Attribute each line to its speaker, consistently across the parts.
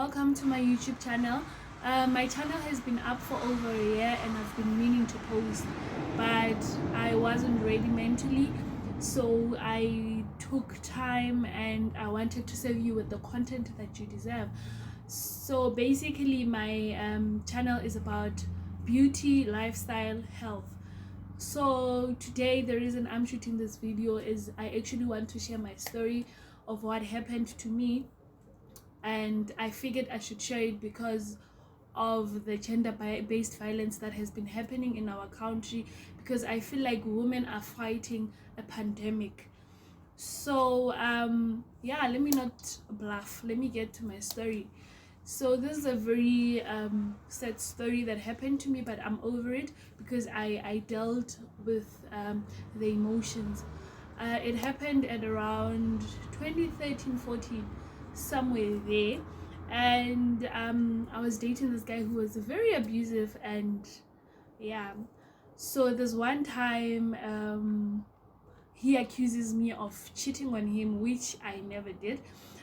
Speaker 1: welcome to my YouTube channel. My channel has been up for over a year and I've been meaning to post, but I wasn't ready mentally, so I took time and I wanted to serve you with the content that you deserve. So basically my channel is about beauty, lifestyle, health. So today the reason I'm shooting this video is I actually want to share my story of what happened to me, and I figured I should share it because of the gender-based violence that has been happening in our country, because I feel like women are fighting a pandemic. So yeah, let me not bluff, let me get to my story. So this is a very sad story that happened to me, but I'm over it because I dealt with the emotions. It happened at around 2013-14, somewhere there, and I was dating this guy who was very abusive, and yeah. So there's one time he accuses me of cheating on him, which I never did,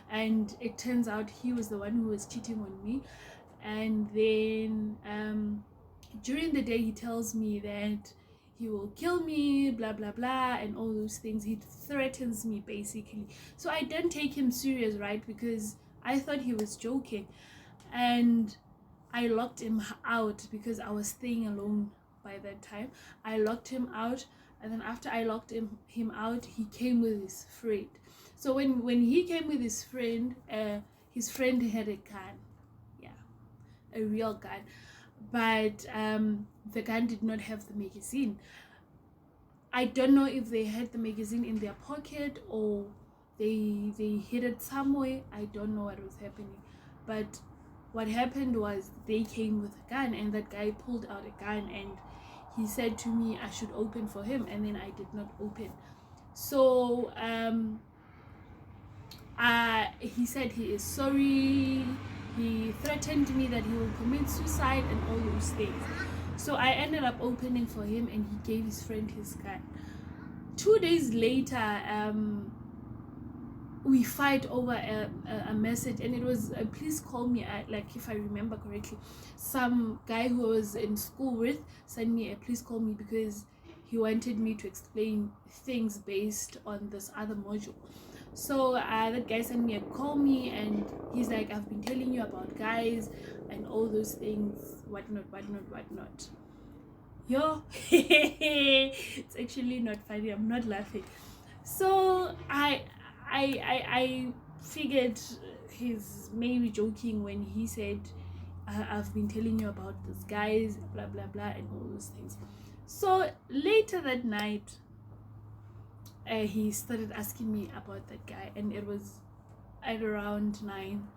Speaker 1: and it turns out he was the one who was cheating on me. And then during the day he tells me that he will kill me, blah blah blah, and all those things. He threatens me basically. So I didn't take him serious, right, because I thought he was joking, and I locked him out because I was staying alone by that time. I locked him out, and then after I locked him out, he came with his friend. So when he came with his friend had a gun, yeah, a real gun, but the gun did not have the magazine. I don't know if they had the magazine in their pocket or they hid it somewhere. I don't know what was happening, but what happened was they came with a gun, and that guy pulled out a gun and he said to me I should open for him, and then I did not open. So he said he is sorry. He threatened me that he will commit suicide and all those things. So I ended up opening for him, and he gave his friend his gun. 2 days later, we fight over a message, and it was please call me. Like, if I remember correctly, some guy who I was in school with sent me a please call me because he wanted me to explain things based on this other module. So that guy sent me a call me, and he's like, I've been telling you about guys and all those things, whatnot. Yo, it's actually not funny, I'm not laughing. So I figured he's maybe joking when he said I've been telling you about these guys, blah blah blah, and all those things. So later that night, he started asking me about that guy, and it was at around 9.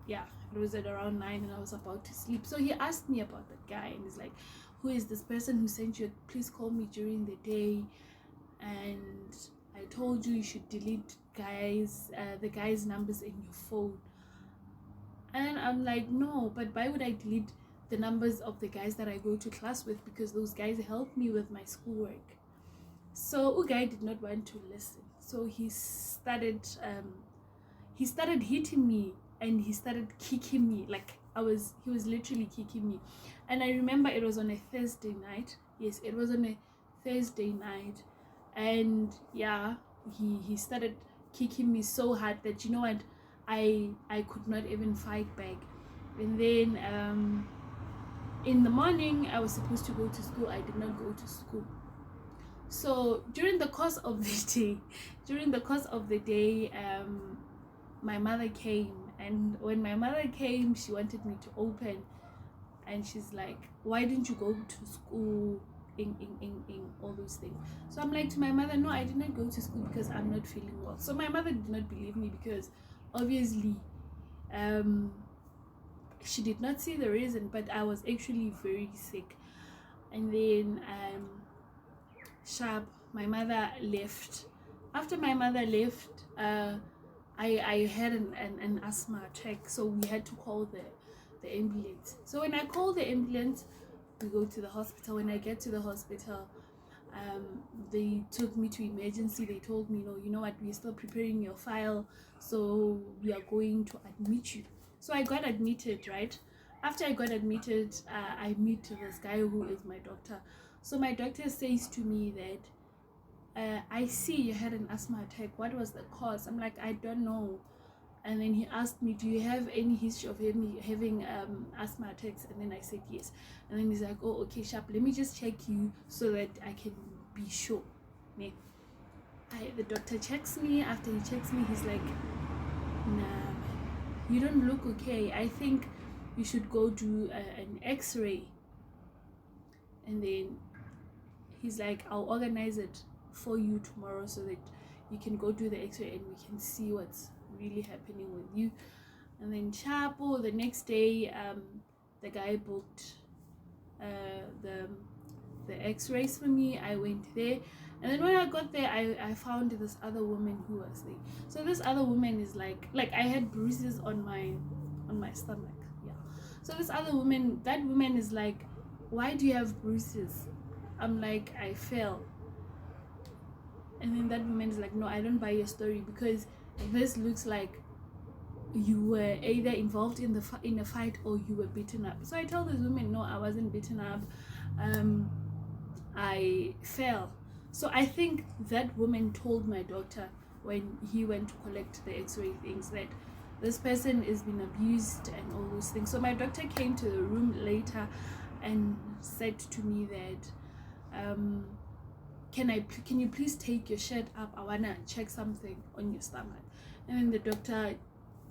Speaker 1: Yeah, it was at around 9, and I was about to sleep. So he asked me about that guy, and he's like, who is this person who sent you please call me during the day, and I told you should delete the guys numbers in your phone. And I'm like, no, but why would I delete the numbers of the guys that I go to class with, because those guys help me with my schoolwork. So Ugai did not want to listen, so he started hitting me, and he started kicking me. Like, he was literally kicking me. And I remember it was on a Thursday night. Yes, it was on a Thursday night. And yeah, he started kicking me so hard that, you know what, I could not even fight back. And then in the morning I was supposed to go to school. I did not go to school. So during the course of the day, my mother came, and when my mother came, she wanted me to open, and she's like, why didn't you go to school, in all those things. So I'm like to my mother, no, I did not go to school because I'm not feeling well. So my mother did not believe me, because obviously she did not see the reason, but I was actually very sick. And then my mother left. After my mother left, I had an asthma attack, so we had to call the ambulance. So when I call the ambulance, we go to the hospital. When I get to the hospital, they took me to emergency. They told me, no, you know what, we're still preparing your file, so we are going to admit you. So I got admitted, right? After I got admitted, I meet this guy who is my doctor. So my doctor says to me that I see you had an asthma attack. What was the cause? I'm like, I don't know. And then he asked me, do you have any history of having asthma attacks? And then I said yes. And then he's like, oh, okay, sharp, let me just check you so that I can be sure. Yeah. The doctor checks me. After he checks me, he's like, nah, you don't look okay. I think you should go do an x-ray. And then he's like, I'll organize it for you tomorrow so that you can go do the x-ray and we can see what's really happening with you. And then Chapo, the next day, the guy booked the x-rays for me. I went there, and then when I got there, I found this other woman who was there. So this other woman is like I had bruises on my stomach. Yeah. So this other woman, that woman is like, why do you have bruises? I'm like, I fell. And then that woman is like, no, I don't buy your story, because this looks like you were either involved in a fight or you were beaten up. So I told this woman, no, I wasn't beaten up. I fell. So I think that woman told my doctor when he went to collect the x-ray things that this person is being abused and all those things. So my doctor came to the room later and said to me that can you please take your shirt up? I wanna check something on your stomach. And then the doctor,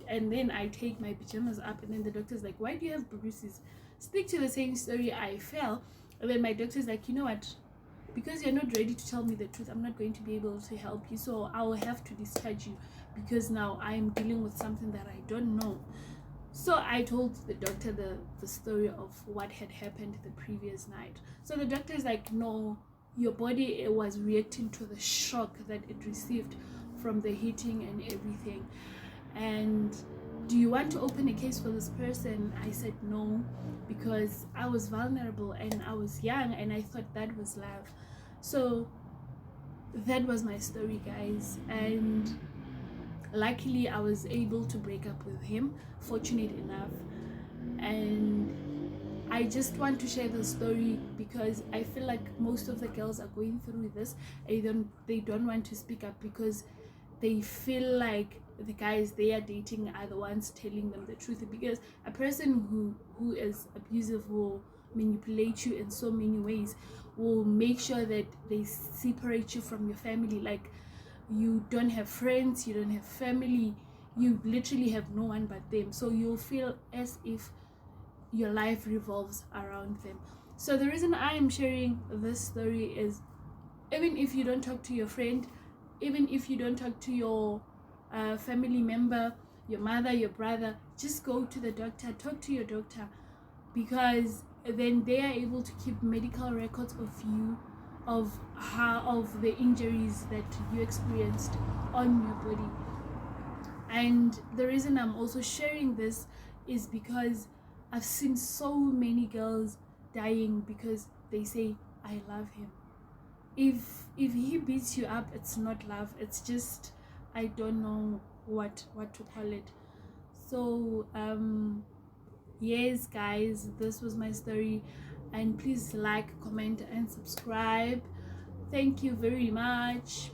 Speaker 1: and then I take my pajamas up, and then the doctor's like, why do you have bruises? Stick to the same story, I fell. And then my doctor's like, you know what, because you're not ready to tell me the truth, I'm not going to be able to help you, so I will have to discharge you, because now I'm dealing with something that I don't know. So I told the doctor the story of what had happened the previous night. So the doctor is like, no, your body was reacting to the shock that it received from the hitting and everything. And do you want to open a case for this person? I said no, because I was vulnerable and I was young and I thought that was love. So that was my story, guys. And luckily I was able to break up with him, fortunate enough. And I just want to share the story because I feel like most of the girls are going through this. They don't want to speak up because they feel like the guys they are dating are the ones telling them the truth, because a person who is abusive will manipulate you in so many ways, will make sure that they separate you from your family. Like, you don't have friends, you don't have family, you literally have no one but them, so you'll feel as if your life revolves around them. So the reason I am sharing this story is, even if you don't talk to your friend, even if you don't talk to your family member, your mother, your brother, just go to the doctor, talk to your doctor, because then they are able to keep medical records of you, of the injuries that you experienced on your body. And the reason I'm also sharing this is because I've seen so many girls dying because they say, I love him. If he beats you up, it's not love, it's just, I don't know what to call it. So yes guys, this was my story, and please like, comment and subscribe. Thank you very much.